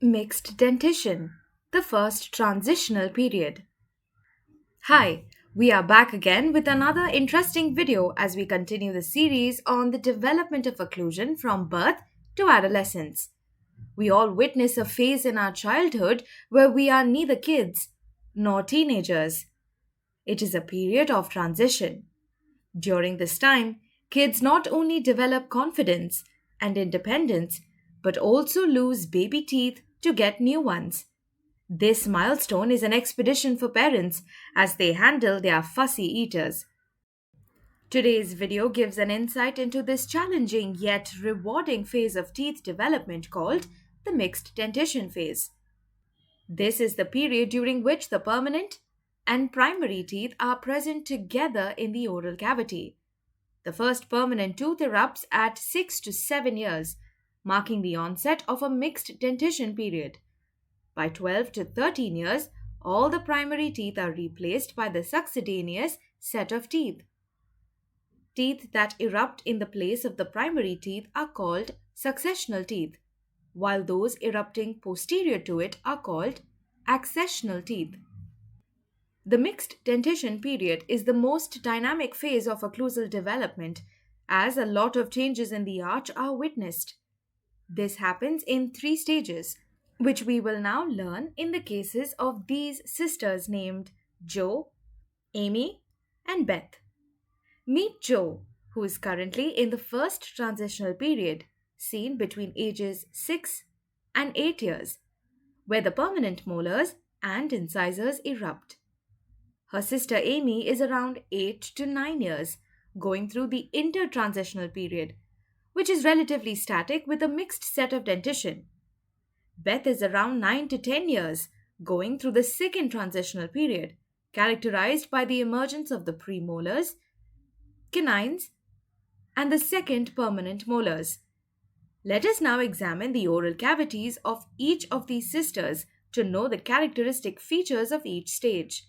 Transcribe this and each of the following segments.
Mixed dentition, the first transitional period. Hi, we are back again with another interesting video as we continue the series on the development of occlusion from birth to adolescence. We all witness a phase in our childhood where we are neither kids nor teenagers. It is a period of transition. During this time, kids not only develop confidence and independence but also lose baby teeth to get new ones. This milestone is an expedition for parents as they handle their fussy eaters. Today's video gives an insight into this challenging yet rewarding phase of teeth development called the mixed dentition phase. This is the period during which the permanent and primary teeth are present together in the oral cavity. The first permanent tooth erupts at 6 to 7 years, marking the onset of a mixed dentition period. By 12 to 13 years, all the primary teeth are replaced by the succedaneous set of teeth. Teeth that erupt in the place of the primary teeth are called successional teeth, while those erupting posterior to it are called accessional teeth. The mixed dentition period is the most dynamic phase of occlusal development, as a lot of changes in the arch are witnessed. This happens in 3 stages, which we will now learn in the cases of these sisters named Jo, Amy, and Beth. Meet Jo, who is currently in the first transitional period, seen between ages 6 and 8 years, where the permanent molars and incisors erupt. Her sister Amy is around 8 to 9 years, going through the intertransitional period, which is relatively static with a mixed set of dentition. Beth is around 9 to 10 years, going through the second transitional period, characterized by the emergence of the premolars, canines, and the second permanent molars. Let us now examine the oral cavities of each of these sisters to know the characteristic features of each stage.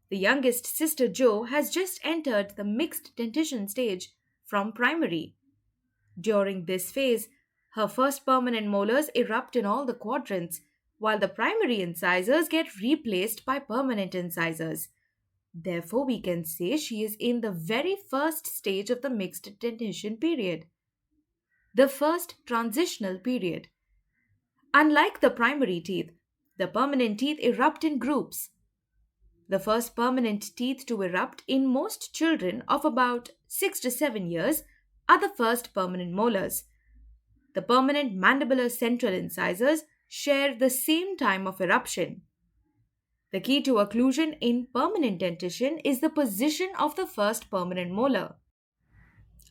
The youngest sister Jo has just entered the mixed dentition stage from primary. During this phase, her first permanent molars erupt in all the quadrants, while the primary incisors get replaced by permanent incisors. Therefore, we can say she is in the very first stage of the mixed dentition period, the first transitional period. Unlike the primary teeth, the permanent teeth erupt in groups. The first permanent teeth to erupt in most children of about 6 to 7 years are the first permanent molars. The permanent mandibular central incisors share the same time of eruption. The key to occlusion in permanent dentition is the position of the first permanent molar.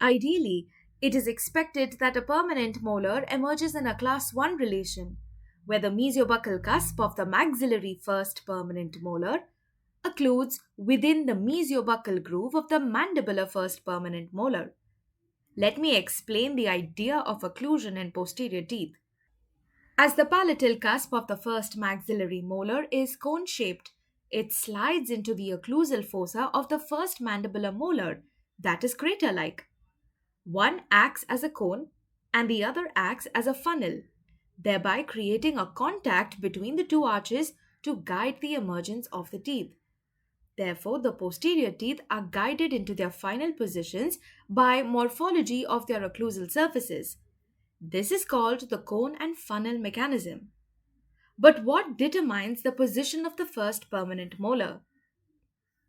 Ideally, it is expected that a permanent molar emerges in a class 1 relation, where the mesiobuccal cusp of the maxillary first permanent molar occludes within the mesiobuccal groove of the mandibular first permanent molar. Let me explain the idea of occlusion in posterior teeth. As the palatal cusp of the first maxillary molar is cone-shaped, it slides into the occlusal fossa of the first mandibular molar, that is crater-like. One acts as a cone and the other acts as a funnel, thereby creating a contact between the two arches to guide the emergence of the teeth. Therefore, the posterior teeth are guided into their final positions by morphology of their occlusal surfaces. This is called the cone and funnel mechanism. But what determines the position of the first permanent molar?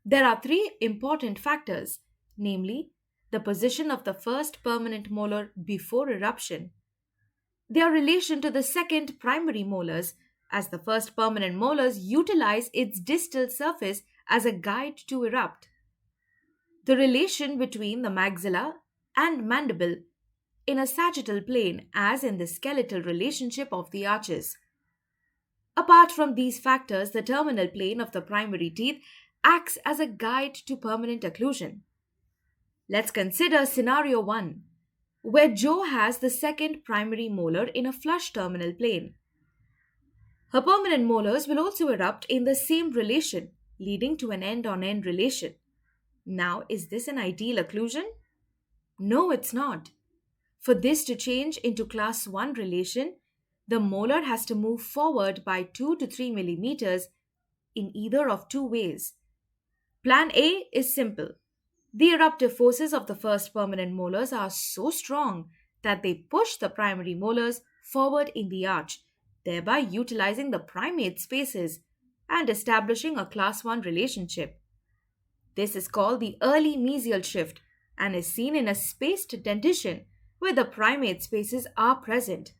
There are 3 important factors, namely, the position of the first permanent molar before eruption, their relation to the second primary molars, as the first permanent molars utilize its distal surface as a guide to erupt, the relation between the maxilla and mandible in a sagittal plane as in the skeletal relationship of the arches. Apart from these factors, the terminal plane of the primary teeth acts as a guide to permanent occlusion. Let's consider scenario 1, where Jo has the second primary molar in a flush terminal plane. Her permanent molars will also erupt in the same relation, leading to an end-on-end relation. Now, is this an ideal occlusion? No, it's not. For this to change into class 1 relation, The molar has to move forward by 2 to 3 millimeters in either of two ways. Plan A is simple. The eruptive forces of the first permanent molars are so strong that they push the primary molars forward in the arch, thereby utilizing the primate spaces and establishing a class 1 relationship. This is called the early mesial shift and is seen in a spaced dentition where the primate spaces are present.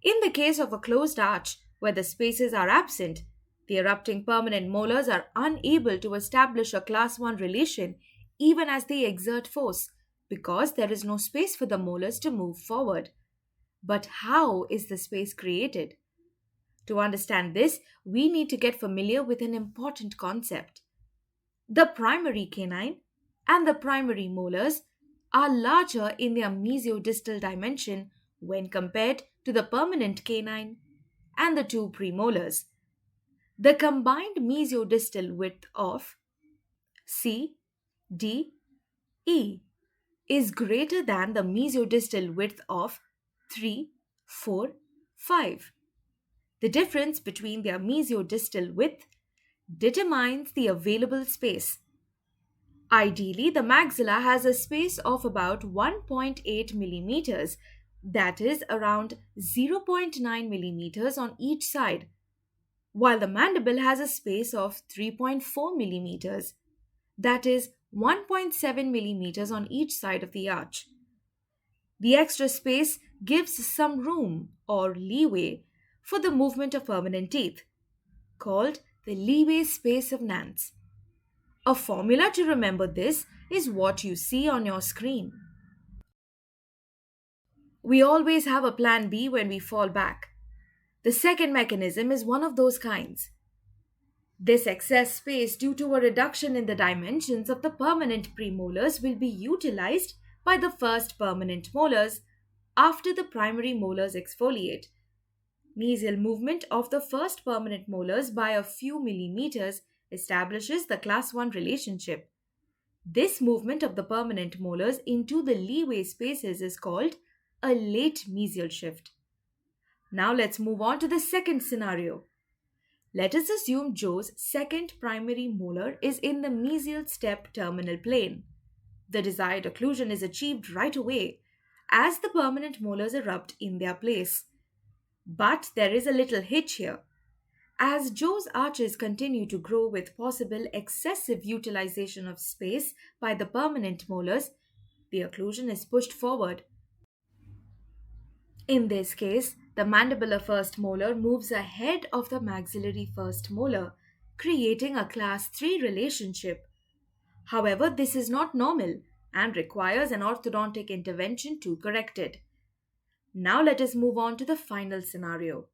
In the case of a closed arch where the spaces are absent, the erupting permanent molars are unable to establish a class 1 relation even as they exert force because there is no space for the molars to move forward. But how is the space created? To understand this, we need to get familiar with an important concept. The primary canine and the primary molars are larger in their mesiodistal dimension when compared to the permanent canine and the two premolars. The combined mesiodistal width of C, D, E is greater than the mesiodistal width of 3, 4, 5. The difference between their mesiodistal width determines the available space. Ideally, the maxilla has a space of about 1.8 millimeters, that is around 0.9 millimeters on each side, while the mandible has a space of 3.4 millimeters, that is 1.7 millimeters on each side of the arch. The extra space gives some room or leeway for the movement of permanent teeth, called the leeway space of Nance. A formula to remember this is what you see on your screen. We always have a plan B when we fall back. The second mechanism is one of those kinds. This excess space due to a reduction in the dimensions of the permanent premolars will be utilized by the first permanent molars after the primary molars exfoliate. Mesial movement of the first permanent molars by a few millimeters establishes the class 1 relationship. This movement of the permanent molars into the leeway spaces is called a late mesial shift. Now let's move on to the second scenario. Let us assume Joe's second primary molar is in the mesial step terminal plane. The desired occlusion is achieved right away as the permanent molars erupt in their place. But there is a little hitch here. As Joe's arches continue to grow with possible excessive utilization of space by the permanent molars, the occlusion is pushed forward. In this case, the mandibular first molar moves ahead of the maxillary first molar, creating a class 3 relationship. However, this is not normal and requires an orthodontic intervention to correct it. Now let us move on to the final scenario.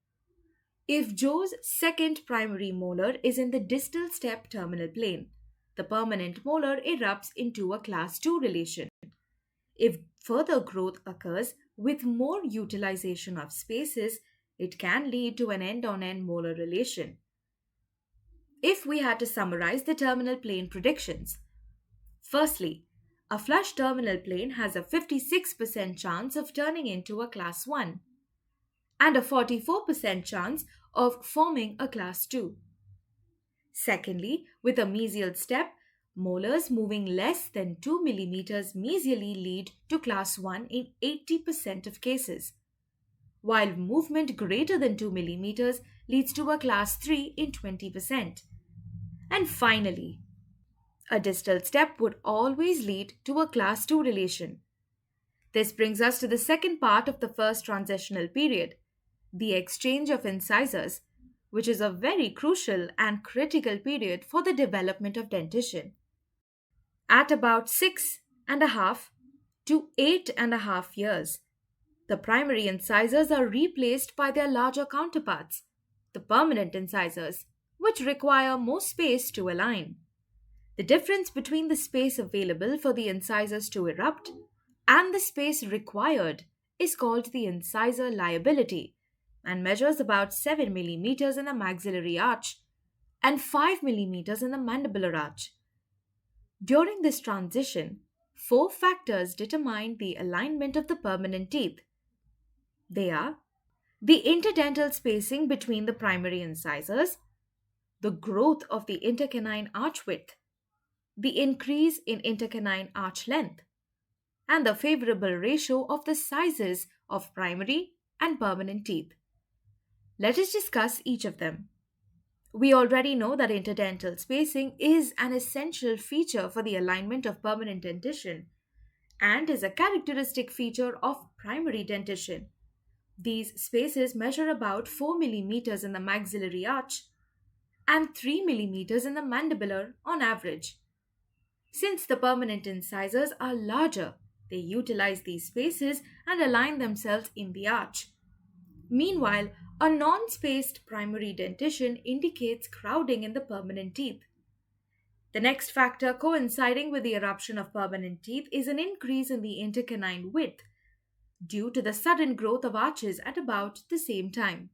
If Joe's second primary molar is in the distal step terminal plane, the permanent molar erupts into a class 2 relation. If further growth occurs with more utilization of spaces, it can lead to an end-on-end molar relation. If we had to summarize the terminal plane predictions, firstly, a flush terminal plane has a 56% chance of turning into a class 1 and a 44% chance of forming a class 2. Secondly, with a mesial step, molars moving less than 2 millimeters mesially lead to class 1 in 80% of cases, while movement greater than 2 millimeters leads to a class 3 in 20%. And finally, a distal step would always lead to a class 2 relation. This brings us to the second part of the first transitional period, the exchange of incisors, which is a very crucial and critical period for the development of dentition. At about 6.5 to 8.5 years, the primary incisors are replaced by their larger counterparts, the permanent incisors, which require more space to align. The difference between the space available for the incisors to erupt and the space required is called the incisor liability and measures about 7 millimeters in the maxillary arch and 5 millimeters in the mandibular arch. During this transition, 4 factors determine the alignment of the permanent teeth. They are the interdental spacing between the primary incisors, the growth of the intercanine arch width, the increase in intercanine arch length, and the favorable ratio of the sizes of primary and permanent teeth. Let us discuss each of them. We already know that interdental spacing is an essential feature for the alignment of permanent dentition and is a characteristic feature of primary dentition. These spaces measure about 4 millimeters in the maxillary arch and 3 millimeters in the mandibular on average. Since the permanent incisors are larger, they utilize these spaces and align themselves in the arch. Meanwhile, a non-spaced primary dentition indicates crowding in the permanent teeth. The next factor coinciding with the eruption of permanent teeth is an increase in the intercanine width due to the sudden growth of arches at about the same time.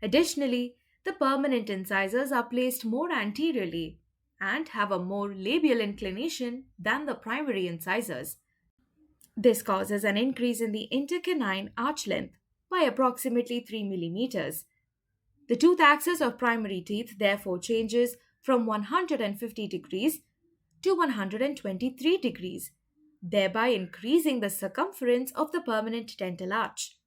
Additionally, the permanent incisors are placed more anteriorly and have a more labial inclination than the primary incisors. This causes an increase in the intercanine arch length by approximately 3 millimeters. The tooth axis of primary teeth therefore changes from 150 degrees to 123 degrees, thereby increasing the circumference of the permanent dental arch.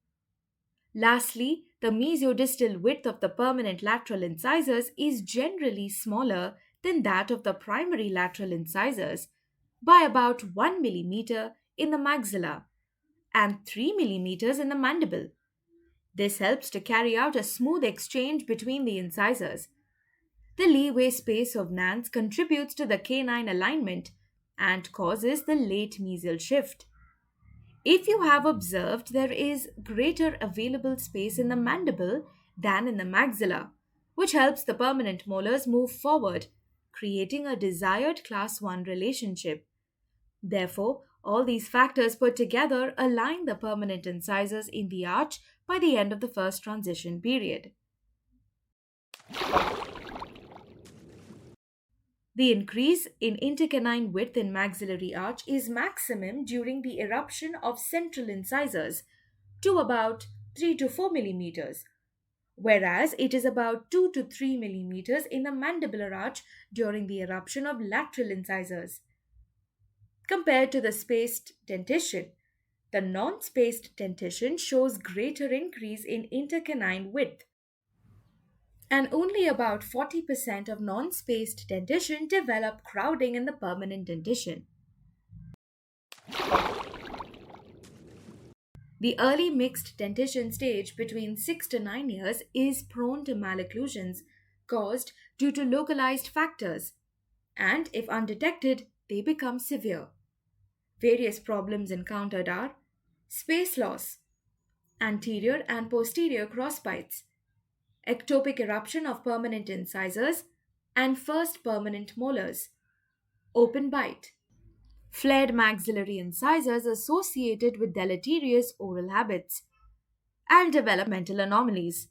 Lastly, the mesiodistal width of the permanent lateral incisors is generally smaller than that of the primary lateral incisors by about 1 millimeter in the maxilla and 3 millimeters in the mandible. This helps to carry out a smooth exchange between the incisors. The leeway space of Nance contributes to the canine alignment and causes the late mesial shift. If you have observed, there is greater available space in the mandible than in the maxilla, which helps the permanent molars move forward, creating a desired class 1 relationship. Therefore, all these factors put together align the permanent incisors in the arch by the end of the first transition period. The increase in intercanine width in maxillary arch is maximum during the eruption of central incisors to about 3 to 4 millimeters, whereas it is about 2 to 3 millimeters in the mandibular arch during the eruption of lateral incisors. Compared to the spaced dentition, the non-spaced dentition shows greater increase in intercanine width, and only about 40% of non-spaced dentition develop crowding in the permanent dentition. The early mixed dentition stage between 6 to 9 years is prone to malocclusions caused due to localized factors, and if undetected, they become severe. Various problems encountered are space loss, anterior and posterior crossbites, ectopic eruption of permanent incisors and first permanent molars, open bite, flared maxillary incisors associated with deleterious oral habits, and developmental anomalies.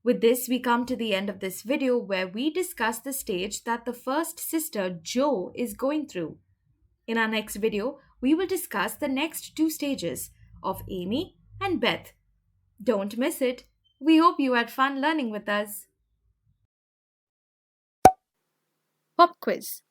With this, we come to the end of this video where we discuss the stage that the first sister, Jo, is going through. In our next video, we will discuss the next two stages of Amy and Beth. Don't miss it. We hope you had fun learning with us. Pop quiz.